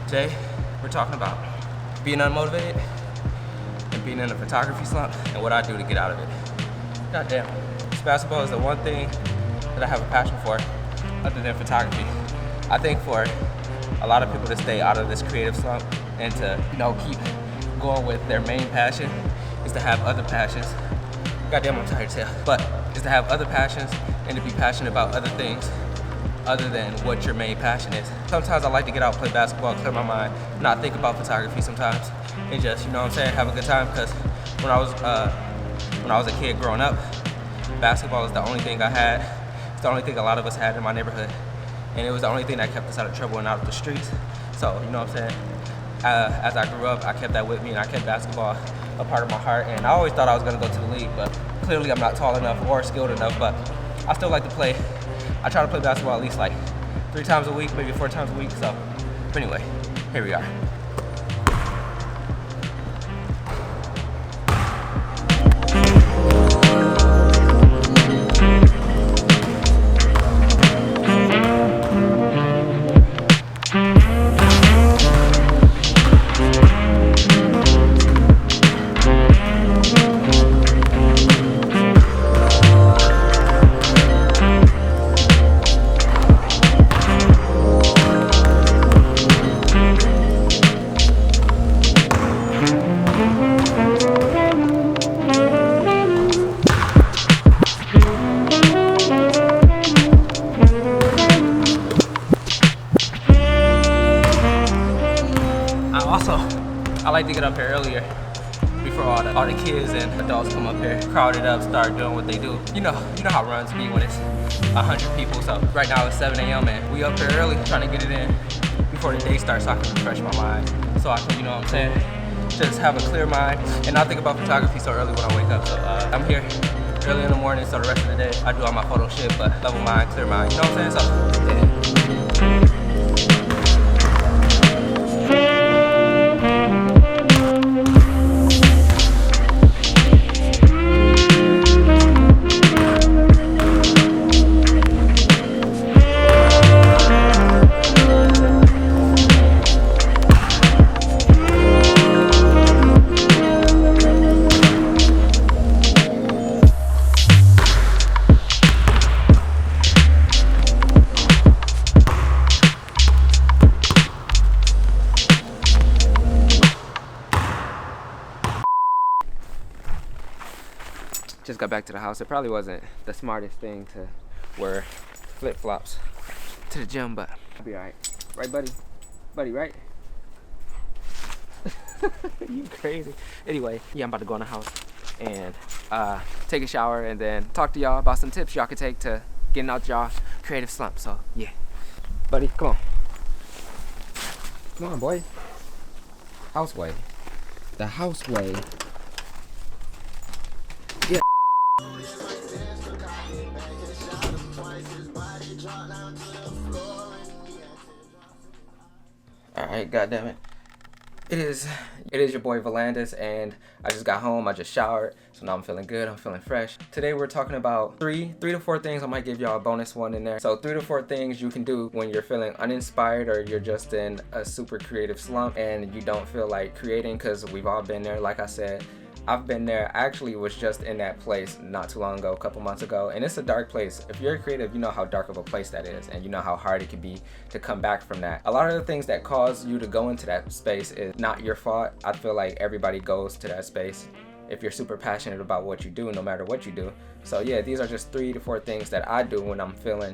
Today, we're talking about being unmotivated and being in a photography slump and what I do to get out of it. Goddamn, basketball is the one thing that I have a passion for other than photography. I think for a lot of people to stay out of this creative slump and to, keep going with their main passion is to have other passions. Goddamn, I'm tired as hell. But is to have other passions and to be passionate about other things other than what your main passion is. Sometimes I like to get out, play basketball, clear my mind, not think about photography sometimes, and just, have a good time. Because when I was a kid growing up, basketball was the only thing I had. It's the only thing a lot of us had in my neighborhood, and it was the only thing that kept us out of trouble and out of the streets. So, as I grew up, I kept that with me, and I kept basketball a part of my heart. And I always thought I was gonna go to the league, but clearly I'm not tall enough or skilled enough. But I still like to play. I try to play basketball at least like 3 times a week, maybe 4 times a week. So, but anyway, here we are. I like to get up here earlier before all the kids and adults come up here, crowd it up, start doing what they do. You know how runs be when it's 100 people. So right now it's 7 a.m. and we up here early trying to get it in before the day starts so I can refresh my mind. So I can, just have a clear mind and not think about photography so early when I wake up. So I'm here early in the morning, so the rest of the day I do all my photo shit, but level mind, clear mind, So, yeah. Just got back to the house. It probably wasn't the smartest thing to wear flip-flops to the gym, but I'll be alright. Right, buddy? Buddy, right? You crazy. Anyway, yeah, I'm about to go in the house and take a shower and then talk to y'all about some tips y'all could take to getting out y'all creative slump. So, yeah. Buddy, come on. Come on, boy. Houseway. The houseway. Yeah. Alright, goddammit. It is your boy Vuhlandes, and I just got home, I just showered, so now I'm feeling good, I'm feeling fresh. Today we're talking about three to four things. I might give y'all a bonus one in there. So 3 to 4 things you can do when you're feeling uninspired or you're just in a super creative slump and you don't feel like creating, because we've all been there. Like I said, I've been there. I actually was just in that place not too long ago, a couple months ago, and it's a dark place. If you're a creative, you know how dark of a place that is, and you know how hard it can be to come back from that. A lot of the things that cause you to go into that space is not your fault. I feel like everybody goes to that space if you're super passionate about what you do, no matter what you do. So yeah, these are just 3 to 4 things that I do when I'm feeling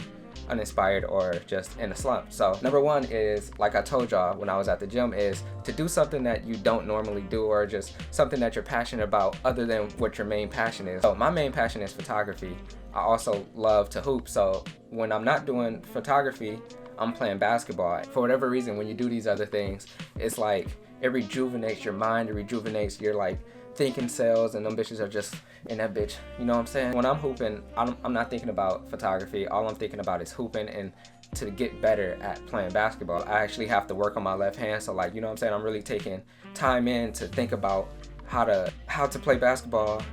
uninspired or just in a slump. So number 1 is, like I told y'all when I was at the gym, is to do something that you don't normally do, or just something that you're passionate about other than what your main passion is. So my main passion is photography. I also love to hoop, so when I'm not doing photography, I'm playing basketball. For whatever reason, when you do these other things, it's like it rejuvenates your mind, it rejuvenates your thinking cells, and them bitches are just in that bitch. You know what I'm saying? When I'm hooping, I'm not thinking about photography. All I'm thinking about is hooping, and to get better at playing basketball, I actually have to work on my left hand. So you know what I'm saying? I'm really taking time in to think about how to play basketball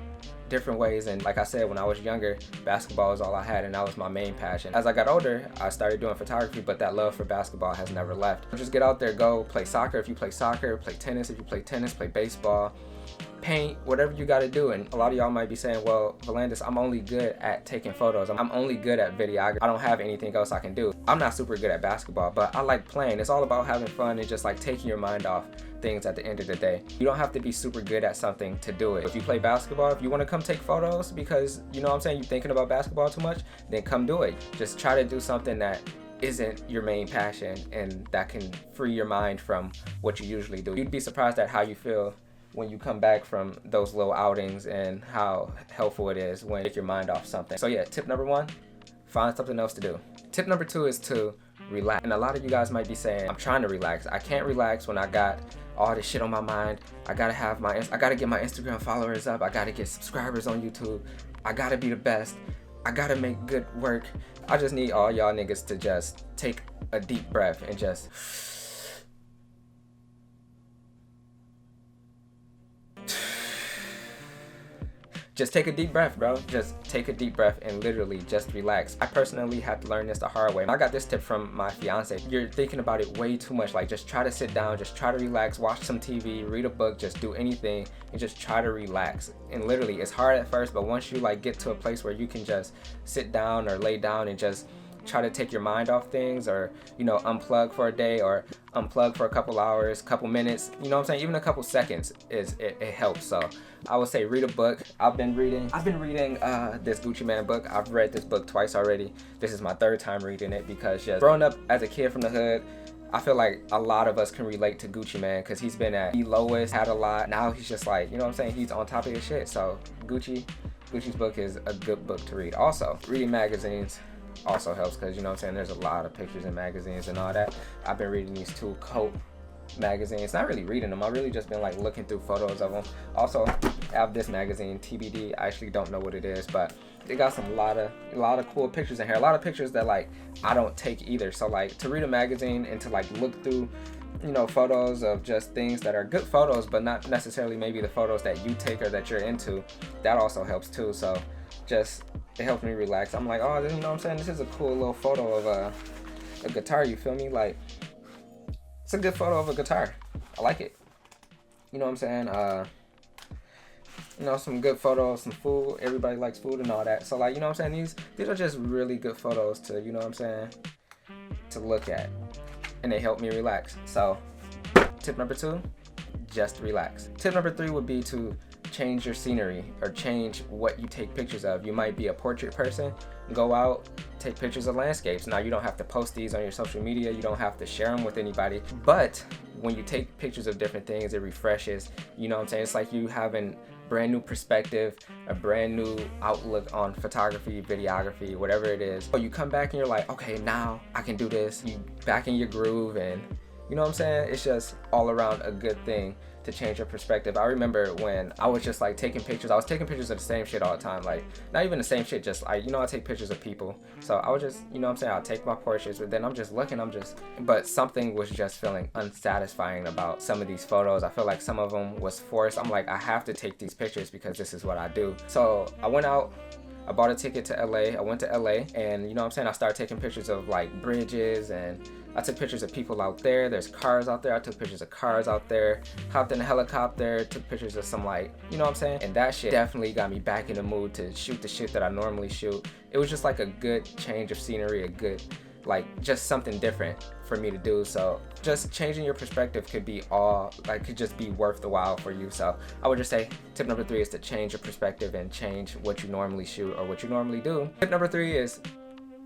different ways. And like I said, when I was younger, basketball was all I had and that was my main passion. As I got older, I started doing photography, but that love for basketball has never left. Just get out there, go play soccer if you play soccer, play tennis if you play tennis, play baseball, paint, whatever you got to do. And a lot of y'all might be saying, well, Vuhlandes, I'm only good at taking photos. I'm only good at videography. I don't have anything else I can do. I'm not super good at basketball, but I like playing. It's all about having fun and just like taking your mind off things at the end of the day. You don't have to be super good at something to do it. If you play basketball, if you want to come take photos because, you know what I'm saying, you're thinking about basketball too much, then come do it. Just try to do something that isn't your main passion and that can free your mind from what you usually do. You'd be surprised at how you feel when you come back from those little outings and how helpful it is when you take your mind off something. So yeah, tip number 1, find something else to do. Tip number 2 is to relax. And a lot of you guys might be saying, I'm trying to relax. I can't relax when I got all this shit on my mind. I gotta get my Instagram followers up. I gotta get subscribers on YouTube. I gotta be the best. I gotta make good work. I just need all y'all niggas to just take a deep breath and just take a deep breath, bro. Just take a deep breath and literally just relax. I personally had to learn this the hard way. I got this tip from my fiance. You're thinking about it way too much. Like, just try to sit down, just try to relax, watch some TV, read a book, just do anything and just try to relax. And literally, it's hard at first, but once you like get to a place where you can just sit down or lay down and just try to take your mind off things, or, you know, unplug for a day or unplug for a couple hours, couple minutes, you know what I'm saying, even a couple seconds it helps. So I would say read a book. I've been reading this Gucci Mane book. I've read this book twice already. This is my 3rd time reading it because just growing up as a kid from the hood, I feel like a lot of us can relate to Gucci Mane because he's been at the lowest, had a lot. Now he's just like, you know what I'm saying, he's on top of his shit. So Gucci's book is a good book to read. Also, reading magazines also helps because, you know what I'm saying, there's a lot of pictures in magazines and all that. I've been reading these 2 coat magazines. Not really reading them, I've really just been like looking through photos of them. Also, I have this magazine, TBD. I actually don't know what it is, but they got a lot of cool pictures in here. A lot of pictures that like I don't take either. So like to read a magazine and to like look through, you know, photos of just things that are good photos, but not necessarily maybe the photos that you take or that you're into, that also helps too. So just, it helps me relax. I'm like, oh, you know what I'm saying, this is a cool little photo of a guitar, you feel me? Like, it's a good photo of a guitar. I like it. You know what I'm saying? You know, some good photos, some food. Everybody likes food and all that. So like, you know what I'm saying? These are just really good photos to, you know what I'm saying, to look at. And they help me relax. So tip number 2, just relax. Tip number 3 would be to change your scenery or change what you take pictures of. You might be a portrait person, go out, take pictures of landscapes. Now you don't have to post these on your social media, you don't have to share them with anybody, but when you take pictures of different things, it refreshes, you know what I'm saying? It's like you having brand new perspective, a brand new outlook on photography, videography, whatever it is. So you come back and you're like, okay, now I can do this. You back in your groove, and you know what I'm saying? It's just all around a good thing to change your perspective. I remember when I was just like taking pictures, I was taking pictures of the same shit all the time. Like, not even the same shit, just like, you know, I take pictures of people. So I was just, you know what I'm saying, I'll take my portraits, but then I'm just looking, but something was just feeling unsatisfying about some of these photos. I feel like some of them was forced. I'm like, I have to take these pictures because this is what I do. So I went out, I bought a ticket to LA. I went to LA, and you know what I'm saying, I started taking pictures of like bridges, and I took pictures of people out there. There's cars out there. I took pictures of cars out there. Hopped in a helicopter, took pictures of some, like, you know what I'm saying? And that shit definitely got me back in the mood to shoot the shit that I normally shoot. It was just like a good change of scenery, a good, like, just something different for me to do. So just changing your perspective could be could just be worth the while for you. So I would just say tip number 3 is to change your perspective and change what you normally shoot or what you normally do. Tip number 3 is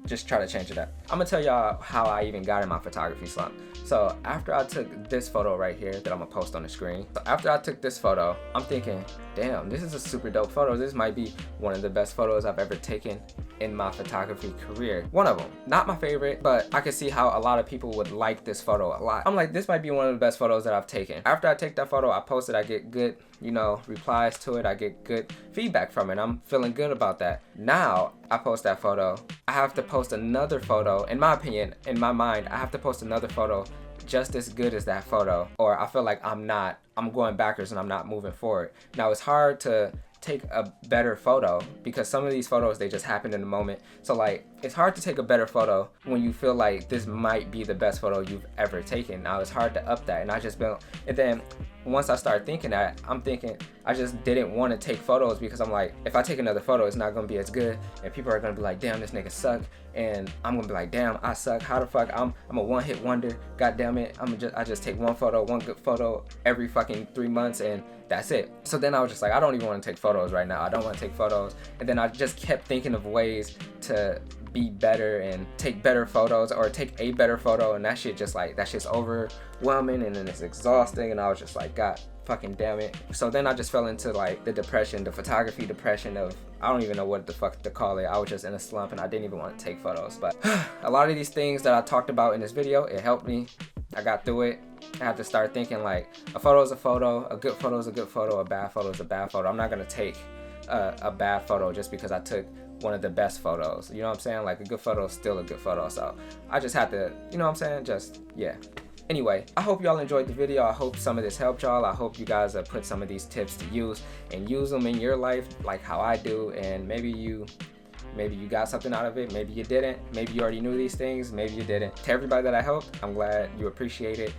just try to change it up. I'm gonna tell y'all how I even got in my photography slump. So after I took this photo right here that I'm gonna post on the screen, so after I took this photo, I'm thinking, damn, this is a super dope photo. This might be one of the best photos I've ever taken in my photography career. One of them, not my favorite, but I could see how a lot of people would like this photo a lot. I'm like, this might be one of the best photos that I've taken. After I take that photo, I post it, I get good, you know, replies to it, I get good feedback from it. I'm feeling good about that. Now, I post that photo, I have to post another photo. In my opinion, in my mind, I have to post another photo just as good as that photo, or I feel like I'm going backwards and I'm not moving forward. Now, it's hard to take a better photo, because some of these photos, they just happen in the moment. So like, it's hard to take a better photo when you feel like this might be the best photo you've ever taken. Now it's hard to up that, and I just been, and then once I start thinking that, I'm thinking I just didn't want to take photos, because I'm like, if I take another photo, it's not gonna be as good, and people are gonna be like, damn, this nigga suck, and I'm gonna be like, damn, I suck. How the fuck I'm a one-hit wonder? God damn it, I just take one photo, one good photo every fucking 3 months, and that's it. So then I was just like, I don't even want to take photos right now. I don't want to take photos. And then I just kept thinking of ways to be better and take better photos, or take a better photo, and that shit just like, that shit's overwhelming, and then it's exhausting, and I was just like, God fucking damn it. So then I just fell into like the depression, the photography depression of, I don't even know what the fuck to call it. I was just in a slump, and I didn't even want to take photos. But a lot of these things that I talked about in this video, it helped me. I got through it. I have to start thinking like, a photo is a photo, a good photo is a good photo, a bad photo is a bad photo. I'm not gonna take a bad photo just because I took one of the best photos. You know what I'm saying? Like, a good photo is still a good photo. So I just had to, you know what I'm saying? Just, yeah. Anyway, I hope y'all enjoyed the video. I hope some of this helped y'all. I hope you guys have put some of these tips to use and use them in your life like how I do. And maybe you got something out of it. Maybe you didn't. Maybe you already knew these things. Maybe you didn't. To everybody that I helped, I'm glad you appreciate it.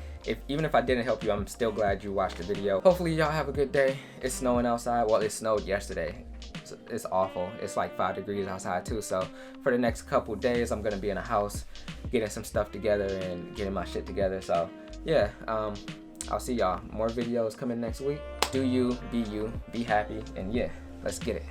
Even if I didn't help you, I'm still glad you watched the video. Hopefully y'all have a good day. It's snowing outside. Well, it snowed yesterday. It's awful. It's like 5 degrees outside too. So for the next couple days, I'm gonna be in a house getting some stuff together and getting my shit together. So yeah, I'll see y'all. More videos coming next week. Do you, be happy, and yeah, let's get it.